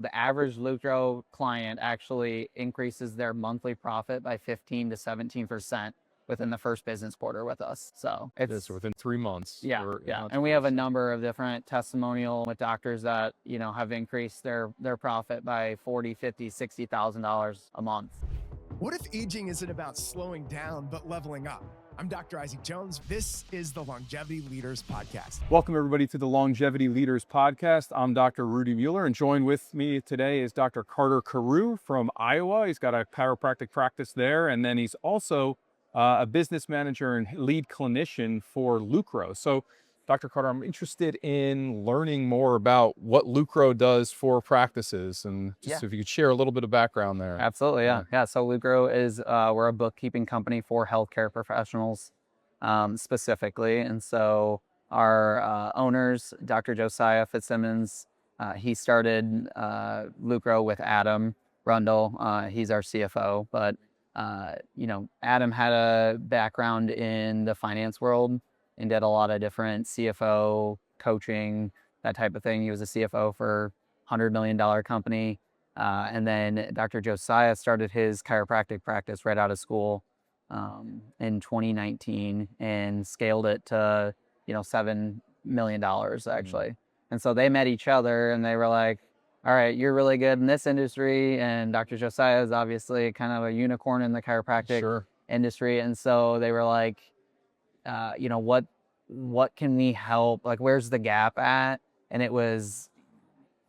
The average Lucro client actually increases their monthly profit by 15 to 17% within the first business quarter with us. So So within 3 months. yeah, Or yeah. not And we have a 3%. number of different testimonial with doctors that, have increased their profit by 40, 50, $60,000 a month. What if aging isn't about slowing down, but leveling up? I'm Dr. Isaac Jones. This is the Longevity Leaders Podcast. Welcome, everybody, to the Longevity Leaders Podcast. I'm Dr. Rudy Mueller, and joined with me today is Dr. Carter Carew from Iowa. He's got a chiropractic practice there, and then he's also a business manager and lead clinician for Lucro. So, Dr. Carter, I'm interested in learning more about what Lucro does for practices, and just if you could share a little bit of background there. Absolutely, yeah. So Lucro is, we're a bookkeeping company for healthcare professionals specifically. And so our owners, Dr. Josiah Fitzsimmons, he started Lucro with Adam Rundle. He's our CFO, but Adam had a background in the finance world and did a lot of different CFO coaching, that type of thing. He was a CFO for $100 million company. And then Dr. Josiah started his chiropractic practice right out of school in 2019 and scaled it to, $7 million actually. And so they met each other and they were like, all right, you're really good in this industry. And Dr. Josiah is obviously kind of a unicorn in the chiropractic industry. And so they were like, what can we help? Like, where's the gap at? And it was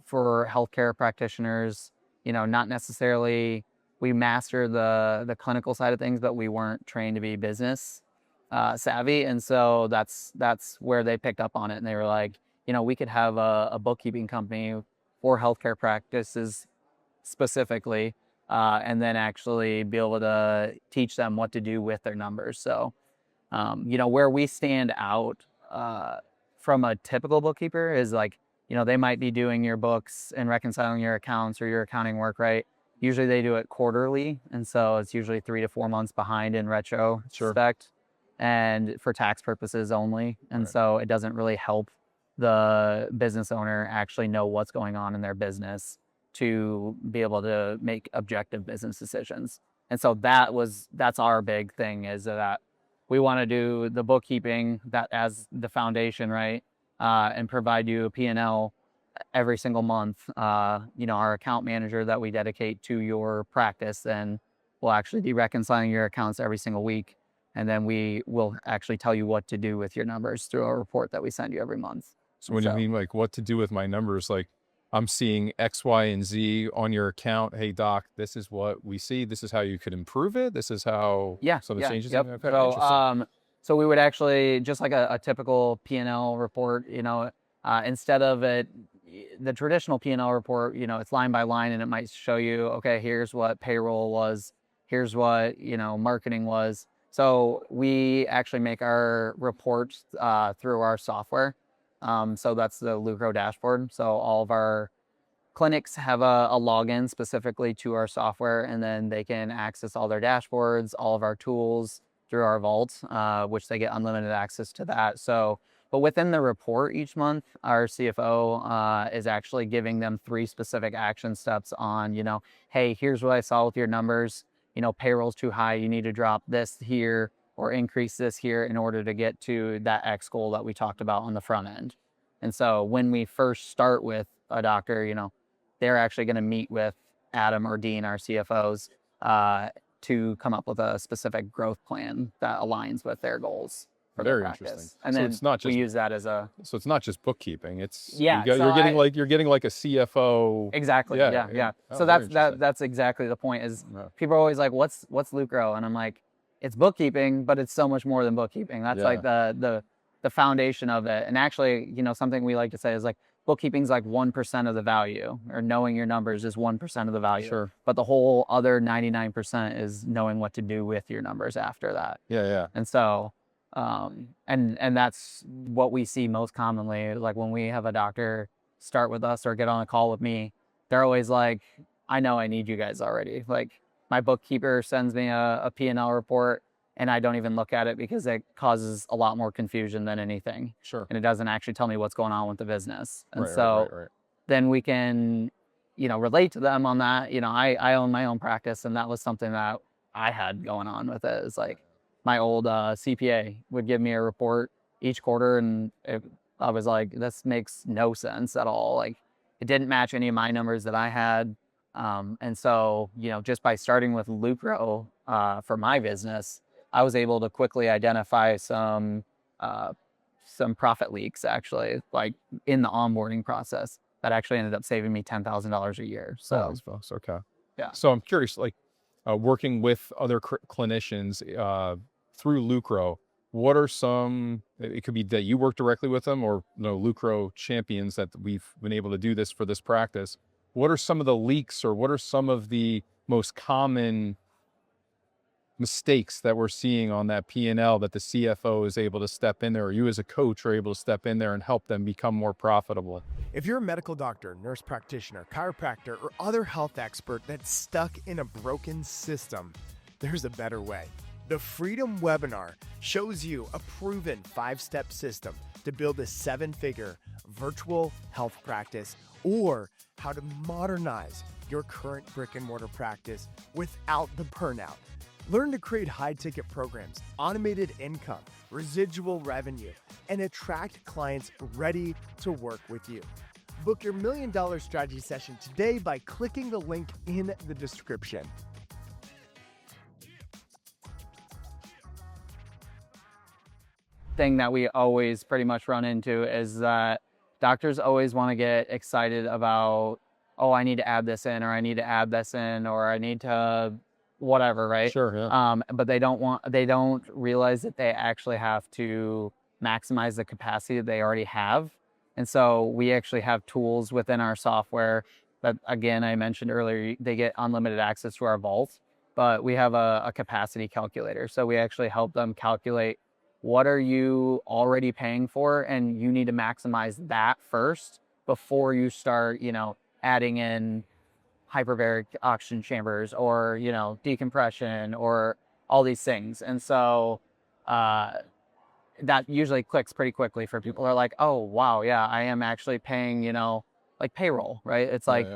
for healthcare practitioners, not necessarily, we master the clinical side of things, but we weren't trained to be business savvy. And so that's where they picked up on it. And they were like, we could have a bookkeeping company for healthcare practices specifically, and then actually be able to teach them what to do with their numbers. So, where we stand out from a typical bookkeeper is like, they might be doing your books and reconciling your accounts or your accounting work, right? Usually they do it quarterly. And so it's usually 3 to 4 months behind in retrospect and for tax purposes only. And so it doesn't really help the business owner actually know what's going on in their business to be able to make objective business decisions. And so that's our big thing, is that we want to do the bookkeeping that as the foundation, right? And provide you a P&L every single month. Our account manager that we dedicate to your practice, then will actually be reconciling your accounts every single week. And then we will actually tell you what to do with your numbers through a report that we send you every month. So when you mean like what to do with my numbers, like I'm seeing X, Y, and Z on your account. Hey, doc, this is what we see. This is how you could improve it. This is how some of the changes. Yep. So we would actually, just like a typical P&L report, instead of the traditional P&L report, it's line by line, and it might show you, okay, here's what payroll was, here's what, marketing was. So we actually make our reports through our software. So that's the Lucro dashboard. So all of our clinics have a login specifically to our software, and then they can access all their dashboards, all of our tools through our vault, which they get unlimited access to that. So, but within the report each month, our CFO is actually giving them 3 specific action steps on, hey, here's what I saw with your numbers. Payroll's too high. You need to drop this here or increase this here in order to get to that X goal that we talked about on the front end. And so when we first start with a doctor, they're actually going to meet with Adam or Dean, our CFOs, to come up with a specific growth plan that aligns with their goals for their practice. Interesting. And so then it's not just, we use that as a... So it's not just bookkeeping. It's you're getting like a CFO. Exactly. Yeah. Oh, so that's exactly the point. Is people are always like, what's Lucro? And I'm like, it's bookkeeping, but it's so much more than bookkeeping. That's like the foundation of it. And actually, something we like to say is like, bookkeeping is like 1% of the value, or knowing your numbers is 1% of the value. Sure. But the whole other 99% is knowing what to do with your numbers after that. Yeah. And so, and that's what we see most commonly. Like when we have a doctor start with us or get on a call with me, they're always like, I know I need you guys already. Like my bookkeeper sends me a P&L report, and I don't even look at it because it causes a lot more confusion than anything. Sure. And it doesn't actually tell me what's going on with the business. And right. then we can, relate to them on that. I own my own practice, and that was something that I had going on with it. It's like my old CPA would give me a report each quarter, and I was like, this makes no sense at all. Like, it didn't match any of my numbers that I had. And so, just by starting with Lucro for my business, I was able to quickly identify some profit leaks, actually, like in the onboarding process, that actually ended up saving me $10,000 a year. So, okay. yeah. So I'm curious, like working with other clinicians through Lucro, what are some, it could be that you work directly with them, or Lucro champions that we've been able to do this for this practice. What are some of the leaks, or what are some of the most common mistakes that we're seeing on that P&L that the CFO is able to step in there, or you as a coach are able to step in there and help them become more profitable? If you're a medical doctor, nurse practitioner, chiropractor, or other health expert that's stuck in a broken system, there's a better way. The Freedom webinar shows you a proven 5-step system to build a 7-figure virtual health practice, or how to modernize your current brick and mortar practice without the burnout. Learn to create high-ticket programs, automated income, residual revenue, and attract clients ready to work with you. Book your $1 million strategy session today by clicking the link in the description. Thing that we always pretty much run into is that doctors always want to get excited about, oh, I need to add this in, or I need to add this in, or I need to whatever, right? Sure, yeah. But they don't realize that they actually have to maximize the capacity that they already have. And so we actually have tools within our software that, again, I mentioned earlier, they get unlimited access to our vault, but we have a capacity calculator. So we actually help them calculate, what are you already paying for, and you need to maximize that first before you start, adding in hyperbaric oxygen chambers, or decompression, or all these things. And so that usually clicks pretty quickly for people. They're like, oh wow, yeah, I am actually paying like payroll, right? It's like,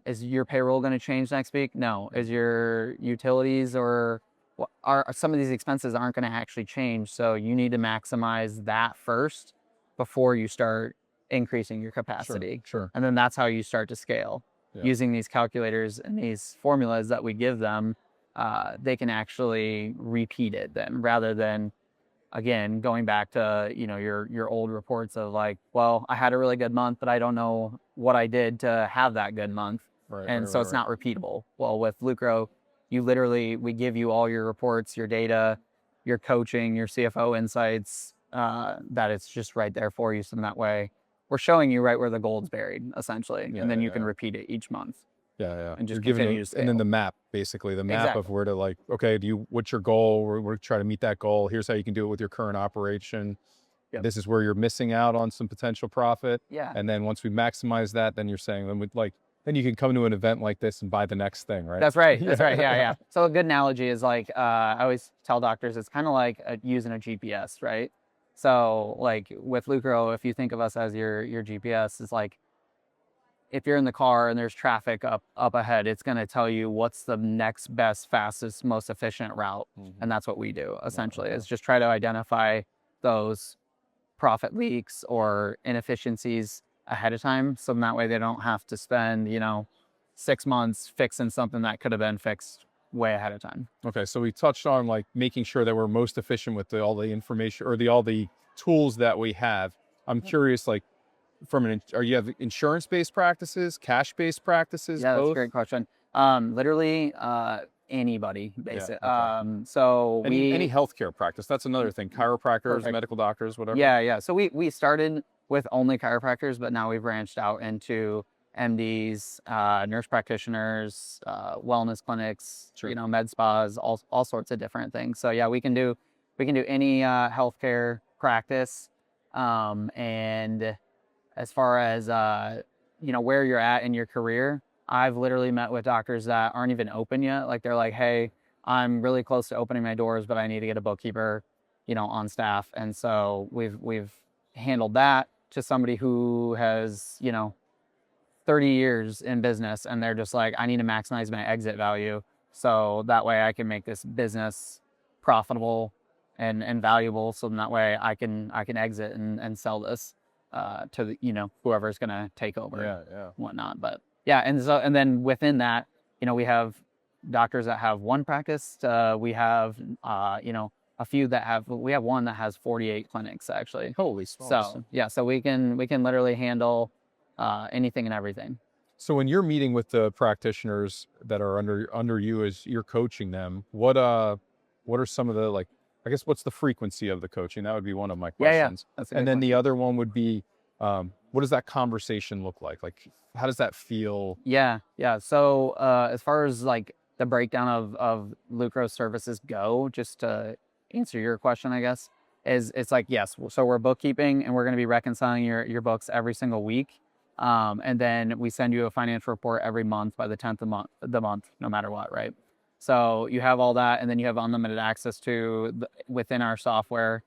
is your payroll going to change next week? No. Is your utilities, or are some of these expenses aren't going to actually change, so you need to maximize that first before you start increasing your capacity. Sure. And then that's how you start to scale. Yeah. Using these calculators and these formulas that we give them, they can actually repeat it then, rather than, again, going back to your old reports of like, well, I had a really good month, but I don't know what I did to have that good month. Right, So it's not repeatable. Well, with Lucro, we give you all your reports, your data, your coaching, your CFO insights, that it's just right there for you. So in that way, we're showing you right where the gold's buried, essentially, and then you can repeat it each month. Yeah. And just You're continue to scale. and then the map, basically, the map of where to, like, okay, what's your goal? We're trying to meet that goal. Here's how you can do it with your current operation. Yep. This is where you're missing out on some potential profit. Yeah. And then once we maximize that, then you're saying, then you can come to an event like this and buy the next thing, right? That's right. That's right. Yeah. So a good analogy is like, I always tell doctors, it's kind of like using a GPS, right? So like with Lucro, if you think of us as your GPS, it's like, if you're in the car and there's traffic up ahead, it's going to tell you what's the next best, fastest, most efficient route. Mm-hmm. And that's what we do, essentially, is just try to identify those profit leaks or inefficiencies ahead of time. So that way they don't have to spend, 6 months fixing something that could have been fixed way ahead of time. Okay. So we touched on like making sure that we're most efficient with all the information, or all the tools that we have. I'm curious, like, are you have insurance-based practices, cash-based practices? Yeah, both? That's a great question. Literally anybody, basically. Yeah, okay. So any healthcare practice. That's another thing. Chiropractors, Perfect. Medical doctors, whatever. Yeah. So we started with only chiropractors, but now we've branched out into MDs, nurse practitioners, wellness clinics, Sure. Med spas, all sorts of different things. So yeah, we can do any healthcare practice, and as far as, where you're at in your career, I've literally met with doctors that aren't even open yet. Like, they're like, hey, I'm really close to opening my doors, but I need to get a bookkeeper, on staff. And so we've handled that to somebody who has, 30 years in business, and they're just like, I need to maximize my exit value, so that way I can make this business profitable and valuable, so that way I can exit and sell this to the, whoever's going to take over, whatnot. But yeah, and then within that, we have doctors that have one practice. We have a few that we have one that has 48 clinics, actually. Holy smokes. So yeah, so we can literally handle anything and everything. So when you're meeting with the practitioners that are under you as you're coaching them, what are some of the, like, I guess, what's the frequency of the coaching? That would be one of my questions. That's a and good then question. the other one would be, what does that conversation look like? Like, how does that feel? Yeah. So as far as like the breakdown of Lucro services go, just to answer your question, I guess, it's like, yes, so we're bookkeeping and we're going to be reconciling your books every single week. And then we send you a financial report every month by the 10th of the month, no matter what, right? So you have all that, and then you have unlimited access to within our software.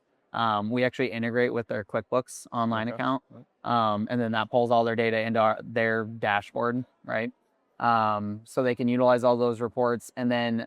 We actually integrate with their QuickBooks online account, and then that pulls all their data into their dashboard, right? So they can utilize all those reports, and then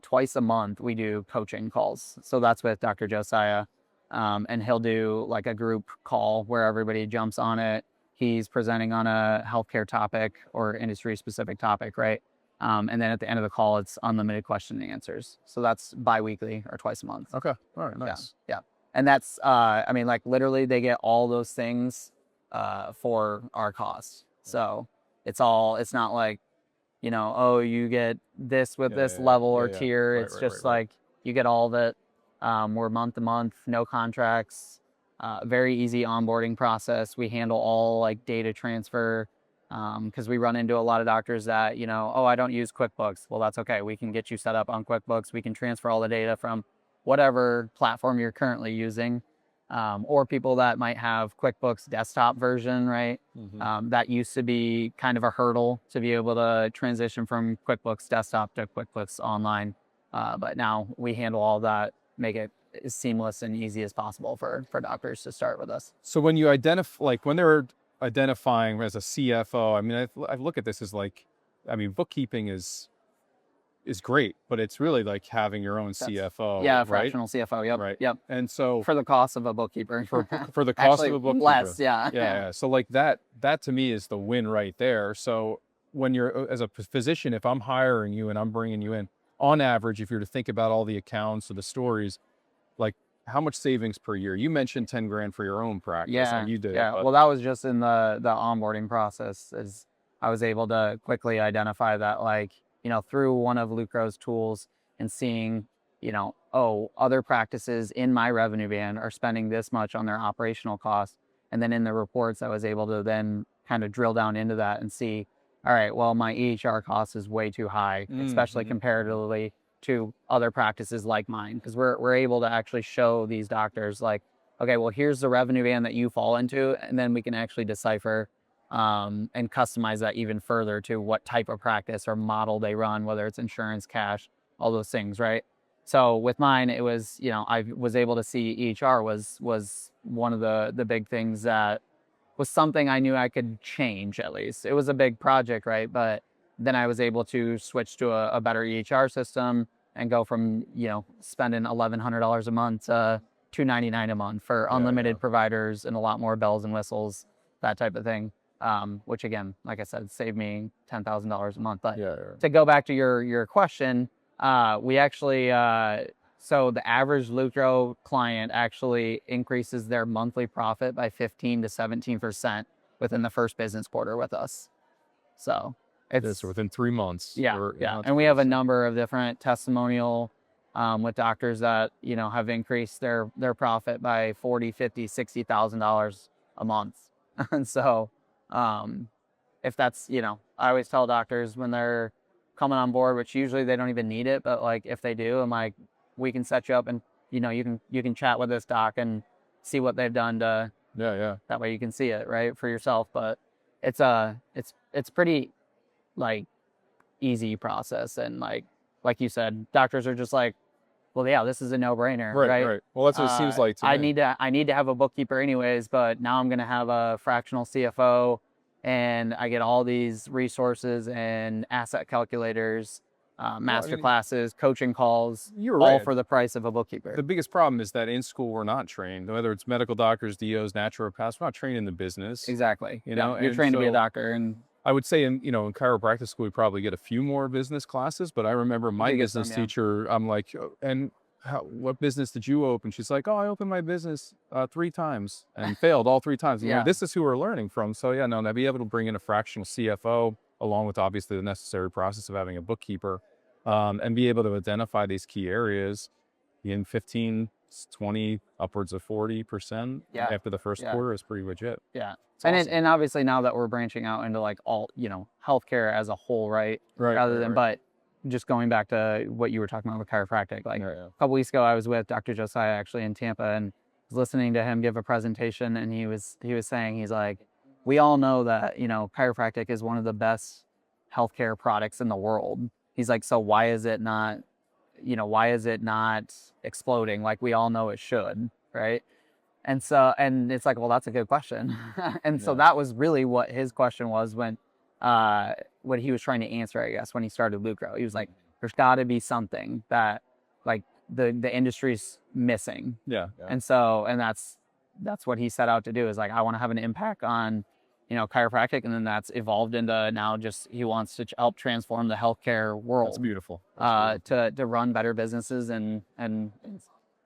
twice a month we do coaching calls. So that's with Dr. Josiah, and he'll do like a group call where everybody jumps on it. He's presenting on a healthcare topic or industry-specific topic, right? And then at the end of the call, it's unlimited question and answers. So that's bi-weekly or twice a month. Okay. All right. Nice. Yeah. And that's, like literally they get all those things for our cost. So it's not like, oh, you get this with this level or tier. Right, it's just like you get all of it. We're month to month, no contracts, very easy onboarding process. We handle all like data transfer. Because we run into a lot of doctors that, oh, I don't use QuickBooks. Well, that's okay. We can get you set up on QuickBooks. We can transfer all the data from whatever platform you're currently using, or people that might have QuickBooks desktop version, right? That used to be kind of a hurdle to be able to transition from QuickBooks desktop to QuickBooks online. But now we handle all that, make it as seamless and easy as possible for doctors to start with us. So when you identify, like when they're identifying as a CFO, I mean, I look at this as like, I mean, bookkeeping is great, but it's really like having your own CFO. Yeah, right? fractional CFO. Yep. Right. Yep. And so for the cost of a bookkeeper. for the cost Actually, of a bookkeeper. less. Yeah. Yeah. So like that to me is the win right there. So when you're, as a physician, if I'm hiring you and I'm bringing you in, on average, if you're to think about all the accounts or the stories, like, how much savings per year? You mentioned 10 grand for your own practice. Yeah, and you did. Yeah. Well, that was just in the onboarding process. Is I was able to quickly identify that, like, through one of Lucro's tools and seeing, oh, other practices in my revenue band are spending this much on their operational costs, and then in the reports, I was able to then kind of drill down into that and see, all right, well, my EHR cost is way too high, especially comparatively to other practices like mine, because we're able to actually show these doctors like, okay, well, here's the revenue band that you fall into, and then we can actually decipher and customize that even further to what type of practice or model they run, whether it's insurance, cash, all those things, right? So with mine, it was, I was able to see EHR was one of the big things that was something I knew I could change. At least it was a big project, right? But then I was able to switch to a better EHR system and go from, spending $1,100 a month to $299 a month for unlimited providers and a lot more bells and whistles, that type of thing. Which again, like I said, saved me $10,000 a month. But to go back to your question, we actually, so the average Lucro client actually increases their monthly profit by 15 to 17% within the first business quarter with us. So it's within 3 months. Yeah. And we have a number of different testimonial with doctors that, have increased their profit by $40, $50, $60,000 a month. And so if that's, I always tell doctors when they're coming on board, which usually they don't even need it, but like if they do, I'm like, we can set you up and, you can chat with this doc and see what they've done to, that way you can see it, right, for yourself. But it's pretty like easy process. And like you said, doctors are just like, well, yeah, this is a no-brainer, right? Well, that's what it seems like to me. I need to have a bookkeeper anyways, but now I'm going to have a fractional CFO. and I get all these resources and asset calculators, master classes, coaching calls, You're all right. for the price of a bookkeeper. The biggest problem is that in school we're not trained, whether it's medical doctors, DOs, naturopaths, we're not trained in the business. Exactly. You know, you're and trained to be a so doctor, and I would say in chiropractic school, we probably get a few more business classes, but I remember my get business some, yeah. teacher, I'm like, "Oh, and what business did you open?" She's like, "Oh, I opened my business 3 times and failed all 3 times." Yeah. This is who we're learning from. So yeah, no, to be able to bring in a fractional CFO along with obviously the necessary process of having a bookkeeper, and be able to identify these key areas in 15, 20, upwards of 40% Yeah. after the first Yeah. quarter is pretty legit. yeah. It's And awesome. and obviously now that we're branching out into like all, healthcare as a whole, right? Right, Rather right, than, right. but just going back to what you were talking about with chiropractic, like Yeah, yeah. a couple weeks ago, I was with Dr. Josiah actually in Tampa, and was listening to him give a presentation, and he was saying, he's like, we all know that, chiropractic is one of the best healthcare products in the world. He's like, so why is it not exploding like we all know it should, right? And so, and it's like, well, that's a good question. And so Yeah. that was really what his question was when he was trying to answer, I guess, when he started Lucro. He was like, there's got to be something that like the industry's missing. Yeah. And so, and that's what he set out to do, is like, I want to have an impact on, chiropractic. And then that's evolved into now just, he wants to help transform the healthcare world. That's beautiful. That's beautiful. To run better businesses and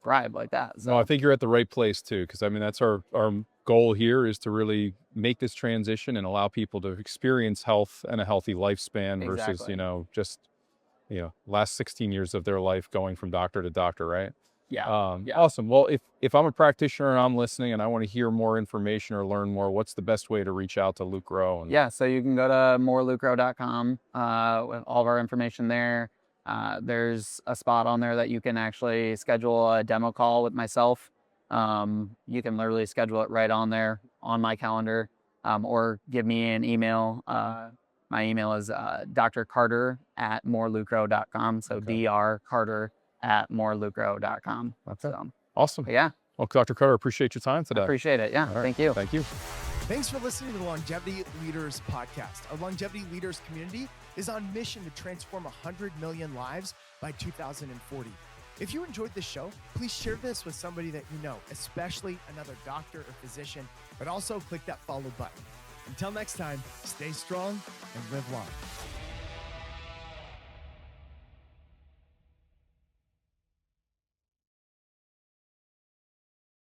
thrive like that. So No, I think you're at the right place too, because I mean that's our goal here is to really make this transition and allow people to experience health and a healthy lifespan versus Exactly. just last 16 years of their life going from doctor to doctor, right? yeah. Awesome. Well, if I'm a practitioner and I'm listening and I want to hear more information or learn more, what's the best way to reach out to Lucro? Yeah, so you can go to morelucro.com with all of our information there. There's a spot on there that you can actually schedule a demo call with myself. You can literally schedule it right on there on my calendar, or give me an email. My email is drcarter@morelucro.com. So Okay. drcarter@morelucro.com. Okay. So, Awesome. yeah, Well, Dr. Carter, appreciate your time I today. appreciate it. Yeah, All right. thank you. Thank you. Thanks for listening to the Longevity Leaders podcast. Our Longevity Leaders community is on mission to transform 100 million lives by 2040. If you enjoyed this show, please share this with somebody that you know, especially another doctor or physician, but also click that follow button. Until next time, stay strong and live long.